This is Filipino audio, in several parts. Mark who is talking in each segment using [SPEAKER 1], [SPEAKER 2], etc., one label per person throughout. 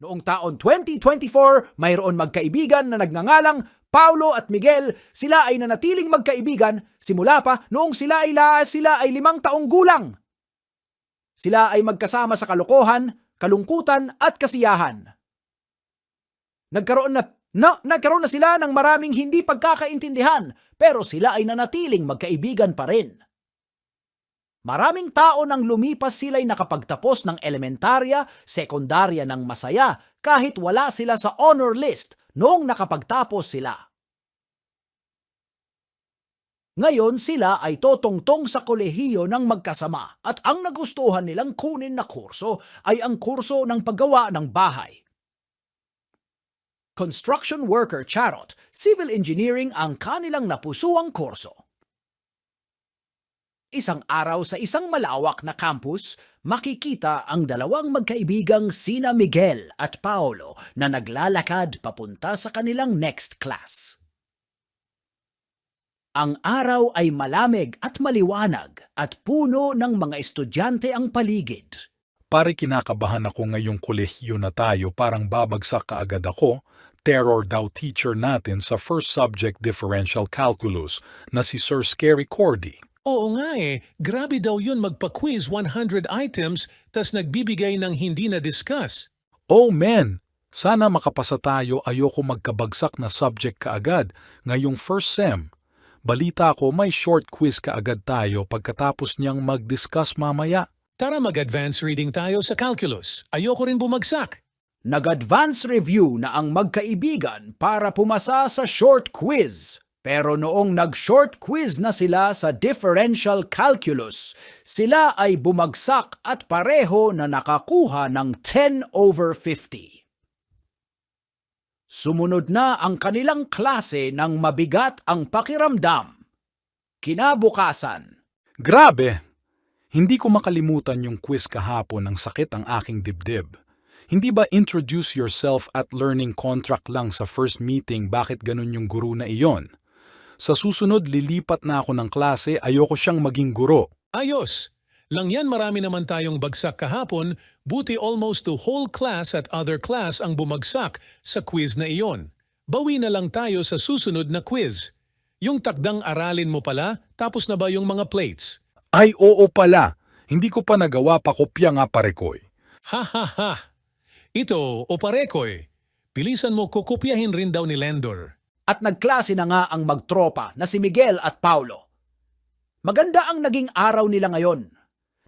[SPEAKER 1] Noong taon 2024, mayroon magkaibigan na nagngangalang Paulo at Miguel. Sila ay nanatiling magkaibigan simula pa noong sila ay 5 taong gulang. Sila ay magkasama sa kalokohan, kalungkutan at kasiyahan. Nagkaroon na sila ng maraming hindi pagkakaintindihan, pero sila ay nanatiling magkaibigan pa rin. Maraming tao nang lumipas sila'y nakapagtapos ng elementarya, sekundarya ng masaya kahit wala sila sa honor list noong nakapagtapos sila. Ngayon sila ay totongtong sa kolehiyo ng magkasama at ang nagustuhan nilang kunin na kurso ay ang kurso ng paggawa ng bahay. Construction worker charot, civil engineering ang kanilang napusuang kurso. Isang araw sa isang malawak na campus, makikita ang dalawang magkaibigang sina Miguel at Paolo na naglalakad papunta sa kanilang next class. Ang araw ay malamig at maliwanag at puno ng mga estudyante ang paligid.
[SPEAKER 2] Pare kinakabahan ako ngayong kolehiyo na tayo, parang babagsak kaagad ako. Terror daw teacher natin sa first subject differential calculus na si Sir Scary Cordy.
[SPEAKER 3] Oo nga grabe daw yun magpa-quiz 100 items tas nagbibigay ng hindi na-discuss.
[SPEAKER 2] Oh man, sana makapasa tayo, ayoko magkabagsak na subject kaagad ngayong first sem. Balita ko may short quiz kaagad tayo pagkatapos niyang mag-discuss mamaya.
[SPEAKER 3] Tara mag-advance reading tayo sa calculus. Ayoko rin bumagsak.
[SPEAKER 1] Nag-advance review na ang magkaibigan para pumasa sa short quiz. Pero noong nag-short quiz na sila sa differential calculus, sila ay bumagsak at pareho na nakakuha ng 10/50. Sumunod na ang kanilang klase ng mabigat ang pakiramdam. Kinabukasan.
[SPEAKER 2] Grabe! Hindi ko makalimutan yung quiz kahapon, ng sakit ang aking dibdib. Hindi ba introduce yourself at learning contract lang sa first meeting, bakit ganun yung guru na iyon? Sa susunod, lilipat na ako ng klase, ayoko siyang maging guro.
[SPEAKER 3] Ayos! Lang yan, marami naman tayong bagsak kahapon, buti almost the whole class at other class ang bumagsak sa quiz na iyon. Bawi na lang tayo sa susunod na quiz. Yung takdang aralin mo pala, tapos na ba yung mga plates?
[SPEAKER 2] Ay oo pala, hindi ko pa nagawa, pakopya nga pare koy.
[SPEAKER 3] Ha ha ha! Ito, o parekoy, bilisan mo, kukopyahin rin daw ni Lendor.
[SPEAKER 1] At nagklase na nga ang magtropa na si Miguel at Paulo. Maganda ang naging araw nila ngayon.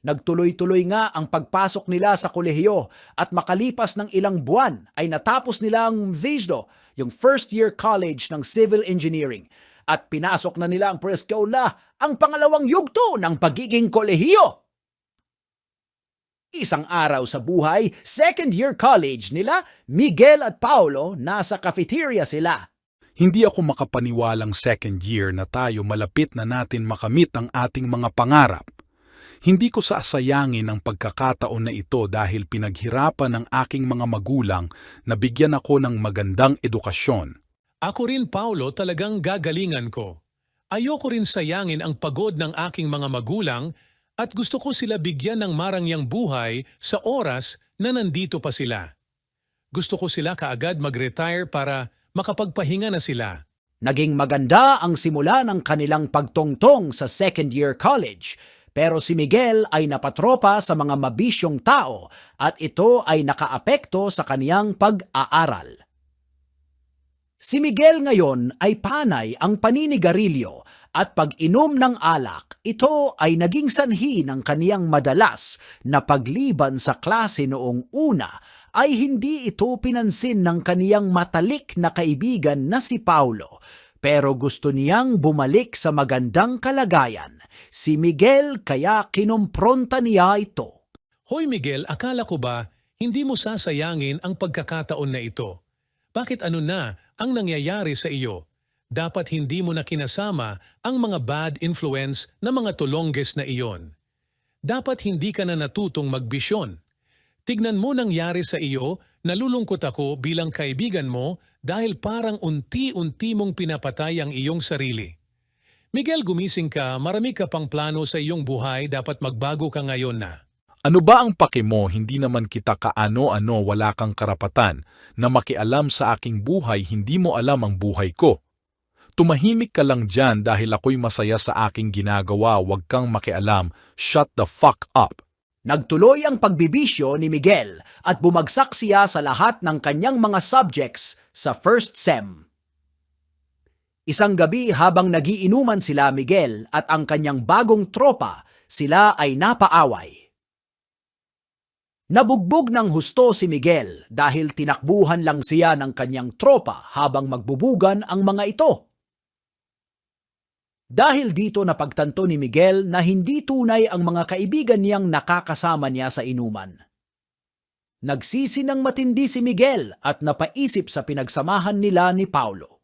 [SPEAKER 1] Nagtuloy-tuloy nga ang pagpasok nila sa kolehiyo at makalipas ng ilang buwan ay natapos nila ang VISDO, yung first year college ng civil engineering, at pinasok na nila ang preskola, ang pangalawang yugto ng pagiging kolehiyo. Isang araw sa buhay, second year college nila, Miguel at Paulo, nasa cafeteria sila.
[SPEAKER 2] Hindi ako makapaniwalang second year na tayo, malapit na natin makamit ang ating mga pangarap. Hindi ko sasayangin ang pagkakataon na ito dahil pinaghirapan ng aking mga magulang na bigyan ako ng magandang edukasyon.
[SPEAKER 3] Ako rin, Paulo, talagang gagalingan ko. Ayoko rin sayangin ang pagod ng aking mga magulang at gusto ko sila bigyan ng marangyang buhay sa oras na nandito pa sila. Gusto ko sila kaagad mag-retire para makapagpahinga na sila.
[SPEAKER 1] Naging maganda ang simula ng kanilang pagtongtong sa second year college, pero si Miguel ay napatropa sa mga mabisyong tao at ito ay nakaapekto sa kaniyang pag-aaral. Si Miguel ngayon ay panay ang paninigarilyo at pag-inom ng alak. Ito ay naging sanhi ng kaniyang madalas na pagliban sa klase noong una ay hindi ito pinansin ng kaniyang matalik na kaibigan na si Paulo. Pero gusto niyang bumalik sa magandang kalagayan. Si Miguel kaya kinompronta niya ito.
[SPEAKER 3] Hoy Miguel, akala ko ba hindi mo sasayangin ang pagkakataon na ito? Bakit ano na ang nangyayari sa iyo? Dapat hindi mo na kinasama ang mga bad influence na mga tulongges na iyon. Dapat hindi ka na natutong magbisyon. Tignan mo nangyari sa iyo, nalulungkot ako bilang kaibigan mo dahil parang unti-unti mong pinapatay ang iyong sarili. Miguel, gumising ka, marami ka pang plano sa iyong buhay, dapat magbago ka ngayon na.
[SPEAKER 2] Ano ba ang pake mo, hindi naman kita kaano-ano, wala kang karapatan na makialam sa aking buhay, hindi mo alam ang buhay ko. Tumahimik ka lang dyan dahil ako'y masaya sa aking ginagawa, wag kang makialam, shut the fuck up.
[SPEAKER 1] Nagtuloy ang pagbibisyo ni Miguel at bumagsak siya sa lahat ng kanyang mga subjects sa first sem. Isang gabi habang nagiinuman sila Miguel at ang kanyang bagong tropa, sila ay napaaway. Nabugbog ng husto si Miguel dahil tinakbuhan lang siya ng kanyang tropa habang magbubugan ang mga ito. Dahil dito napagtanto ni Miguel na hindi tunay ang mga kaibigan niyang nakakasama niya sa inuman. Nagsisi ng matindi si Miguel at napaisip sa pinagsamahan nila ni Paulo.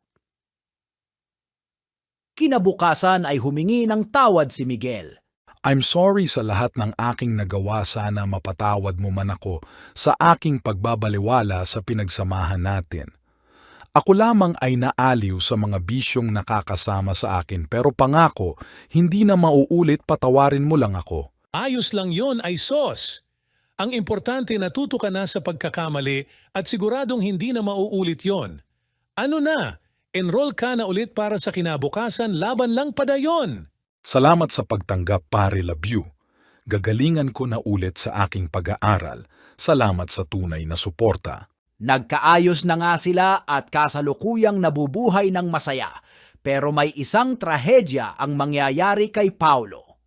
[SPEAKER 1] Kinabukasan ay humingi ng tawad si Miguel.
[SPEAKER 2] I'm sorry sa lahat ng aking nagawa, sana mapatawad mo man ako sa aking pagbabaliwala sa pinagsamahan natin. Ako lamang ay naaliw sa mga bisyong nakakasama sa akin, pero pangako, hindi na mauulit, patawarin mo lang ako.
[SPEAKER 3] Ayos lang yon, ay sos. Ang importante, natuto ka na sa pagkakamali at siguradong hindi na mauulit yon. Ano na? Enroll ka na ulit para sa kinabukasan, laban lang padayon.
[SPEAKER 2] Salamat sa pagtanggap, pare, love you. Gagalingan ko na ulit sa aking pag-aaral. Salamat sa tunay na suporta.
[SPEAKER 1] Nagkaayos na nga sila at kasalukuyang nabubuhay ng masaya, pero may isang trahedya ang mangyayari kay Paulo.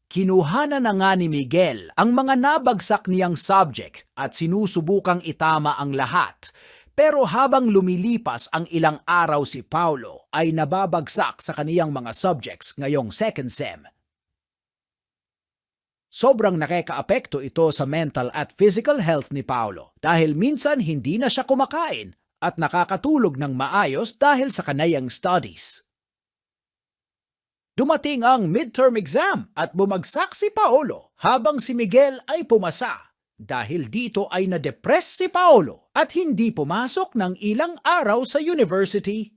[SPEAKER 1] Kinuhanan na nga ni Miguel ang mga nabagsak niyang subject at sinusubukang itama ang lahat. Pero habang lumilipas ang ilang araw, si Paulo ay nababagsak sa kaniyang mga subjects ngayong second sem. Sobrang nakakaapekto ito sa mental at physical health ni Paulo dahil minsan hindi na siya kumakain at nakakatulog ng maayos dahil sa kaniyang studies. Dumating ang midterm exam at bumagsak si Paulo habang si Miguel ay pumasa. Dahil dito ay na-depress si Paulo at hindi pumasok ng ilang araw sa university.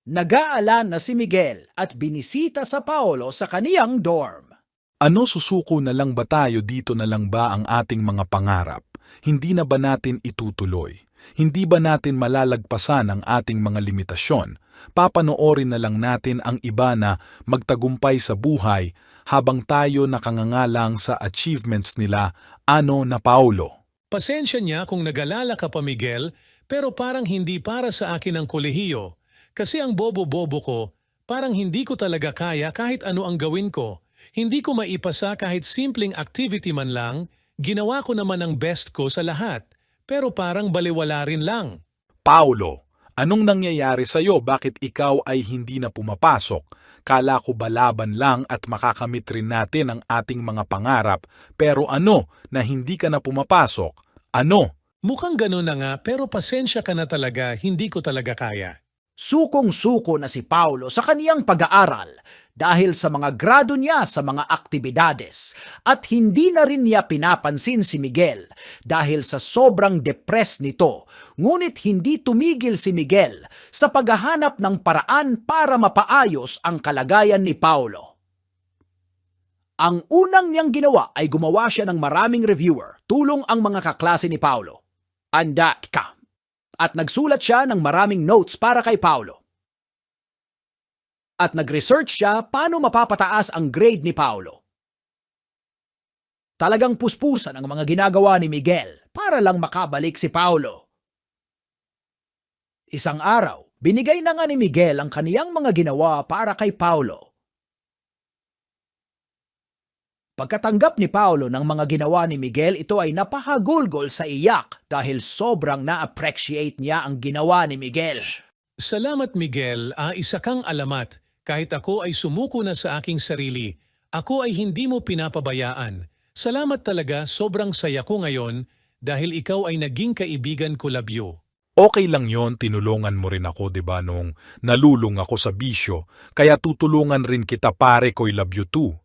[SPEAKER 1] Nag-aalala na si Miguel at binisita sa Paulo sa kaniyang dorm.
[SPEAKER 2] Ano, susuko na lang ba tayo, dito na lang ba ang ating mga pangarap? Hindi na ba natin itutuloy? Hindi ba natin malalagpasan ang ating mga limitasyon? Papanoorin na lang natin ang iba na magtagumpay sa buhay habang tayo nakangangalang sa achievements nila, ano na Paulo?
[SPEAKER 3] Pasensya niya kung nag-alala ka pa, Miguel, pero parang hindi para sa akin ang kolehiyo. Kasi ang bobo-bobo ko, parang hindi ko talaga kaya kahit ano ang gawin ko. Hindi ko maipasa kahit simpleng activity man lang, ginawa ko naman ang best ko sa lahat, pero parang baliwala rin lang.
[SPEAKER 2] Paulo, anong nangyayari sa'yo? Bakit ikaw ay hindi na pumapasok? Kala ko balaban lang at makakamit rin natin ang ating mga pangarap, pero ano na hindi ka na pumapasok? Ano?
[SPEAKER 3] Mukhang ganun na nga, pero pasensya ka na talaga, hindi ko talaga kaya.
[SPEAKER 1] Sukong-suko na si Paulo sa kaniyang pag-aaral dahil sa mga grado niya sa mga aktibidades at hindi na rin niya pinapansin si Miguel dahil sa sobrang depressed nito. Ngunit hindi tumigil si Miguel sa paghahanap ng paraan para mapaayos ang kalagayan ni Paulo. Ang unang niyang ginawa ay gumawa siya ng maraming reviewer, tulong ang mga kaklase ni Paulo. Anda ka! At nagsulat siya ng maraming notes para kay Paulo. At nag-research siya paano mapapataas ang grade ni Paulo. Talagang puspusan ang mga ginagawa ni Miguel para lang makabalik si Paulo. Isang araw, binigay na nga ni Miguel ang kaniyang mga ginawa para kay Paulo. Pagkatanggap ni Paulo ng mga ginawa ni Miguel, ito ay napahagulgol sa iyak dahil sobrang na-appreciate niya ang ginawa ni Miguel.
[SPEAKER 3] Salamat, Miguel, isa kang alamat. Kahit ako ay sumuko na sa aking sarili, ako ay hindi mo pinapabayaan. Salamat talaga, sobrang saya ko ngayon dahil ikaw ay naging kaibigan ko, labyo.
[SPEAKER 2] Okay lang yon, tinulungan mo rin ako, diba, nung nalulung ako sa bisyo, kaya tutulungan rin kita, pare ko'y love you too.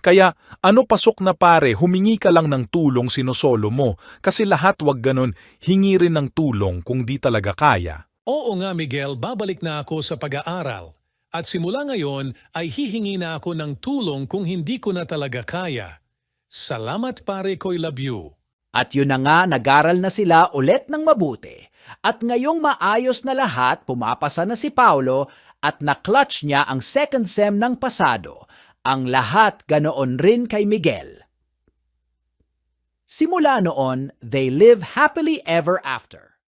[SPEAKER 2] Kaya ano, pasok na pare, humingi ka lang ng tulong, sinosolo mo, kasi lahat wag ganon, hingi rin ng tulong kung di talaga kaya.
[SPEAKER 3] Oo nga, Miguel, babalik na ako sa pag-aaral. At simula ngayon ay hihingi na ako ng tulong kung hindi ko na talaga kaya. Salamat pare ko'y love you.
[SPEAKER 1] At yun na nga, nag-aral na sila ulit ng mabuti. At ngayong maayos na lahat, pumapasa na si Paulo at na-clutch niya ang second sem ng pasado. Ang lahat ganoon rin kay Miguel. Simula noon, they live happily ever after.